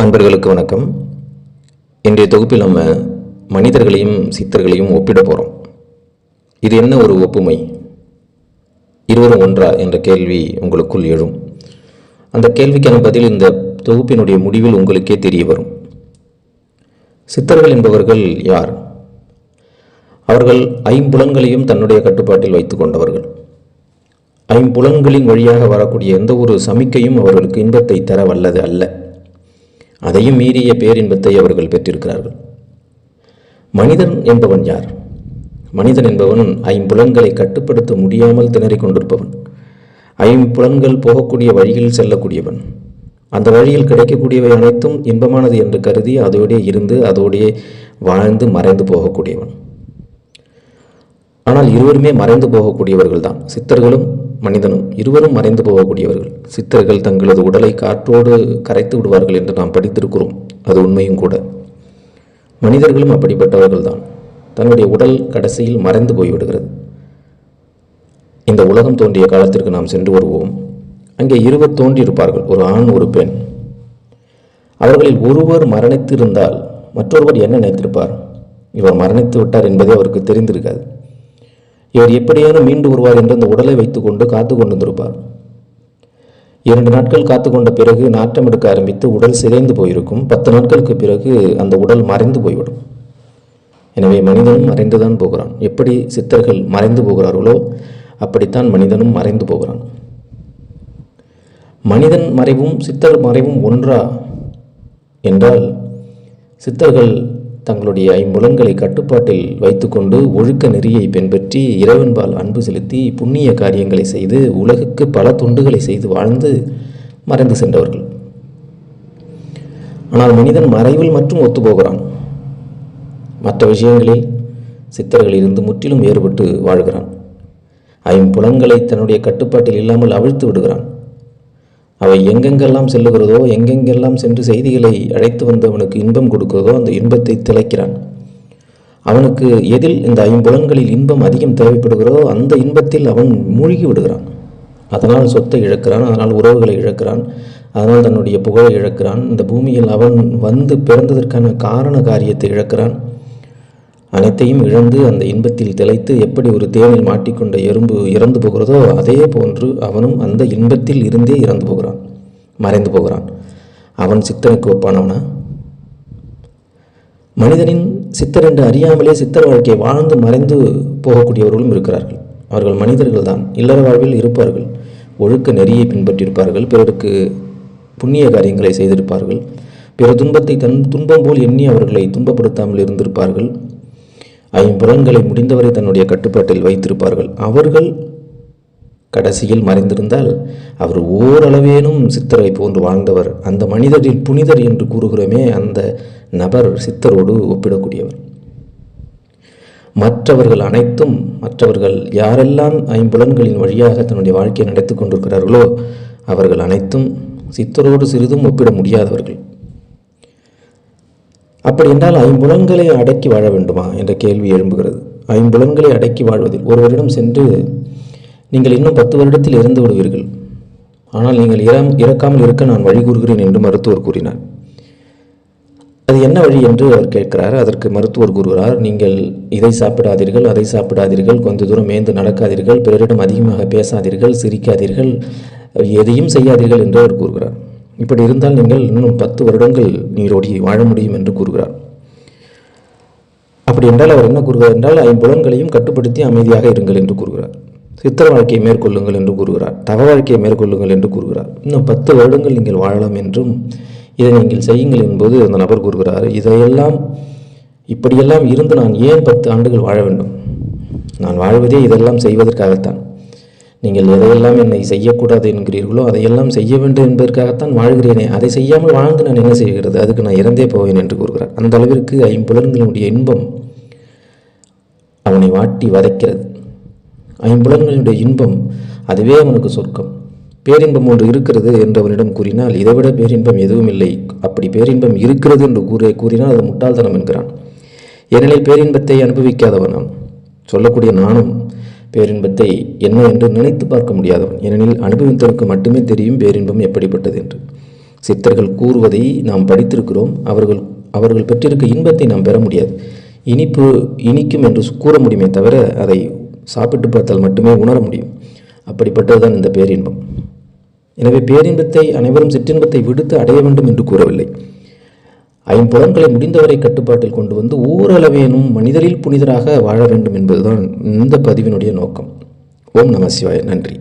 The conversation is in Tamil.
அன்பர்களுக்கு வணக்கம். இன்றைய தொகுப்பில் நம்ம மனிதர்களையும் சித்தர்களையும் ஒப்பிட போகிறோம். இது என்ன ஒரு ஒப்புமை? இருவரும் ஒன்றா என்ற கேள்வி உங்களுக்குள் எழும். அந்த கேள்விக்கான பதில் இந்த தொகுப்பினுடைய முடிவில் உங்களுக்கே தெரிய வரும். சித்தர்கள் என்பவர்கள் யார்? அவர்கள் ஐம்புலன்களையும் தன்னுடைய கட்டுப்பாட்டில் வைத்து கொண்டவர்கள். ஐம்புலன்களின் வழியாக வரக்கூடிய எந்த ஒரு சமிக்கையும் அவர்களுக்கு இன்பத்தை தர வல்லது அல்ல. அதையும் மீறிய பேரின்பத்தை அவர்கள் பெற்றிருக்கிறார்கள். மனிதன் என்பவன் யார்? மனிதன் என்பவன் ஐம்புலன்களை கட்டுப்படுத்த முடியாமல் திணறிக் கொண்டிருப்பவன். ஐம்புலன்கள் போகக்கூடிய வழியில் செல்லக்கூடியவன். அந்த வழியில் கிடைக்கக்கூடியவை அனைத்தும் இன்பமானது என்று கருதி அதோடே இருந்து அதோடே வாழ்ந்து மறைந்து போகக்கூடியவன். ஆனால் இருவருமே மறைந்து போகக்கூடியவர்கள் தான். சித்தர்களும் மனிதனும் இருவரும் மறைந்து போகக்கூடியவர்கள். சித்தர்கள் தங்களது உடலை காற்றோடு கரைத்து விடுவார்கள் என்று நாம் படித்திருக்கிறோம். அது உண்மையும் கூட. மனிதர்களும் அப்படிப்பட்டவர்கள் தான். தன்னுடைய உடல் கடைசியில் மறைந்து போய்விடுகிறது. இந்த உலகம் தோன்றிய காலத்திற்கு நாம் சென்று வருவோம். அங்கே இருவர் தோன்றியிருப்பார்கள், ஒரு ஆண் ஒரு பெண். அவர்களில் ஒருவர் மரணித்திருந்தால் மற்றொருவர் என்ன நினைத்திருப்பார்? இவர் மரணித்து விட்டார் என்பதே அவருக்கு தெரிந்திருக்காது. இவர் எப்படியேனும் மீண்டு வருவார் என்று அந்த உடலை வைத்துக்கொண்டு காத்து கொண்டிருந்திருப்பார். 2 நாட்கள் காத்து கொண்ட பிறகு நாற்றம் எடுக்க ஆரம்பித்து உடல் சிதைந்து போயிருக்கும். 10 நாட்களுக்கு பிறகு அந்த உடல் மறைந்து போய்விடும். எனவே மனிதனும் மறைந்துதான் போகிறான். எப்படி சித்தர்கள் மறைந்து போகிறார்களோ அப்படித்தான் மனிதனும் மறைந்து போகிறான். மனிதன் மறைவும் சித்தர் மறைவும் ஒன்றா என்றால், சித்தர்கள் தங்களுடைய ஐம்புலன்களை கட்டுப்பாட்டில் வைத்துக்கொண்டு ஒழுக்க நெறியை பின்பற்றி இறைவன்பால் அன்பு செலுத்தி புண்ணிய காரியங்களை செய்து உலகுக்கு பல தொண்டுகளை செய்து வாழ்ந்து மறைந்து சென்றவர்கள். ஆனால் மனிதன் மறைவில் மட்டும் ஒத்துப்போகிறான். மற்ற விஷயங்களில் சித்தர்கள் இருந்து முற்றிலும் வேறுபட்டு வாழ்கிறான். ஐம்புலன்களை தன்னுடைய கட்டுப்பாட்டில் இல்லாமல் அவிழ்த்து விடுகிறான். அவை எங்கெங்கெல்லாம் செல்லுகிறதோ, எங்கெங்கெல்லாம் சென்று செய்திகளை அழைத்து வந்து அவனுக்கு இன்பம் கொடுக்கிறதோ அந்த இன்பத்தை திளைக்கிறான். அவனுக்கு எதில் இந்த ஐம்புலன்களில் இன்பம் அதிகம் தேவைப்படுகிறதோ அந்த இன்பத்தில் அவன் மூழ்கி விடுகிறான். அதனால் சொத்தை இழக்கிறான், அதனால் உறவுகளை இழக்கிறான், அதனால் தன்னுடைய புகழை இழக்கிறான். இந்த பூமியில் அவன் வந்து பிறந்ததற்கான காரண காரியத்தை இழக்கிறான். அனைத்தையும் இழந்து அந்த இன்பத்தில் திளைத்து எப்படி ஒரு தேனில் மாட்டிக்கொண்ட எறும்பு இறந்து போகிறதோ அதே போன்று அவனும் அந்த இன்பத்தில் இருந்தே இறந்து போகிறான், மறைந்து போகிறான். அவன் சித்தனுக்கு ஒப்பானவனா? மனிதனின் சித்தர் என்று அறியாமலே சித்தர் வாழ்க்கையை வாழ்ந்து மறைந்து போகக்கூடியவர்களும் இருக்கிறார்கள். அவர்கள் மனிதர்கள் தான். இல்லற வாழ்வில் இருப்பார்கள், ஒழுக்க நெறியை பின்பற்றியிருப்பார்கள், பிறருக்கு புண்ணிய காரியங்களை செய்திருப்பார்கள், பிற துன்பத்தை தன் துன்பம் போல் எண்ணி அவர்களை துன்பப்படுத்தாமல் இருந்திருப்பார்கள். ஐம்புலன்களை முடிந்தவரை தன்னுடைய கட்டுப்பாட்டில் வைத்திருப்பார்கள். அவர்கள் கடைசியில் மறைந்திருந்தால் அவர் ஓரளவேனும் சித்தரை போன்று வாழ்ந்தவர், அந்த மனிதரில் புனிதர் என்று கூறுகிறோமே, அந்த நபர் சித்தரோடு ஒப்பிடக்கூடியவர். மற்றவர்கள் யாரெல்லாம் ஐம்புலன்களின் வழியாக தன்னுடைய வாழ்க்கையை நடத்தி கொண்டிருக்கிறார்களோ அவர்கள் அனைத்தும் சித்தரோடு சிறிதும் ஒப்பிட முடியாதவர்கள். அப்படி என்றால் ஐம்புலன்களை அடக்கி வாழ வேண்டுமா என்ற கேள்வி எழும்புகிறது. ஐம்புலன்களை அடக்கி வாழ்வதில் ஒருவரிடம் சென்று நீங்கள் இன்னும் 10 வருடத்தில் இறந்து விடுவீர்கள், ஆனால் நீங்கள் இறக்காமல் இருக்க நான் வழி கூறுகிறேன் என்று மருத்துவர் கூறினார். அது என்ன வழி என்று அவர் கேட்கிறார். அதற்கு மருத்துவர் கூறுகிறார், நீங்கள் இதை சாப்பிடாதீர்கள், அதை சாப்பிடாதீர்கள், கொஞ்ச தூரம் மேய்ந்து நடக்காதீர்கள், பிறரிடம் அதிகமாக பேசாதீர்கள், சிரிக்காதீர்கள், எதையும் செய்யாதீர்கள் என்று அவர் கூறுகிறார். இப்படி இருந்தால் நீங்கள் இன்னும் 10 வருடங்கள் நீரோடி வாழ முடியும் என்று கூறுகிறார். அப்படி என்றால் அவர் என்ன கூறுகிறார் என்றால், ஐம்புலன்களையும் கட்டுப்படுத்தி அமைதியாக இருங்கள் என்று கூறுகிறார். சித்தர் வாழ்க்கையை மேற்கொள்ளுங்கள் என்று கூறுகிறார். தவ வாழ்க்கையை மேற்கொள்ளுங்கள் என்று கூறுகிறார். இன்னும் 10 வருடங்கள் நீங்கள் வாழலாம் என்றும் இதை நீங்கள் செய்யுங்கள் என்பது அந்த நபர் கூறுகிறார். இதையெல்லாம் இப்படியெல்லாம் இருந்து நான் ஏன் 10 ஆண்டுகள் வாழ வேண்டும்? நான் வாழ்வதே இதெல்லாம் செய்வதற்காகத்தான். நீங்கள் எதையெல்லாம் என்னை செய்யக்கூடாது என்கிறீர்களோ அதையெல்லாம் செய்ய வேண்டும் என்பதற்காகத்தான் வாழ்கிறேனே, அதை செய்யாமல் வாழ்ந்து நான் என்ன செய்கிறது? அதுக்கு நான் இறந்தே போவேன் என்று கூறுகிறார். அந்த அளவிற்கு ஐம்புலன்களுடைய இன்பம் அவனை வாட்டி வதைக்கிறது. ஐம்புலன்களுடைய இன்பம் அதுவே அவனுக்கு சொர்க்கம். பேரின்பம் ஒன்று இருக்கிறது என்று அவனிடம் கூறினால் இதைவிட பேரின்பம் எதுவும் இல்லை, அப்படி பேரின்பம் இருக்கிறது என்று கூறினால் அது முட்டாள்தனம் என்கிறான். ஏனெனில் பேரின்பத்தை அனுபவிக்காதவன் அவன். சொல்லக்கூடிய நானும் பேரின்பத்தை என்ன என்று நினைத்து பார்க்க முடியாதவன். ஏனெனில் அனுபவித்தவனுக்கு மட்டுமே தெரியும் பேரின்பம் எப்படிப்பட்டது என்று. சித்தர்கள் கூறுவதை நாம் படித்திருக்கிறோம். அவர்கள் பெற்றிருக்க இன்பத்தை நாம் பெற முடியாது. இனிக்கும் என்று கூற முடியுமே தவிர அதை சாப்பிட்டு பார்த்தால் மட்டுமே உணர முடியும். அப்படிப்பட்டதுதான் இந்த பேரின்பம். எனவே பேரின்பத்தை அனைவரும் சிற்றின்பத்தை விடுத்து அடைய வேண்டும் என்று கூறவில்லை. ஐம்புலன்களை முடிந்தவரை கட்டுப்பாட்டில் கொண்டு வந்து ஓரளவேனும் மனிதரில் புனிதராக வாழ வேண்டும் என்பதுதான் இந்த பதிவினுடைய நோக்கம். ஓம் நம சிவாய. நன்றி.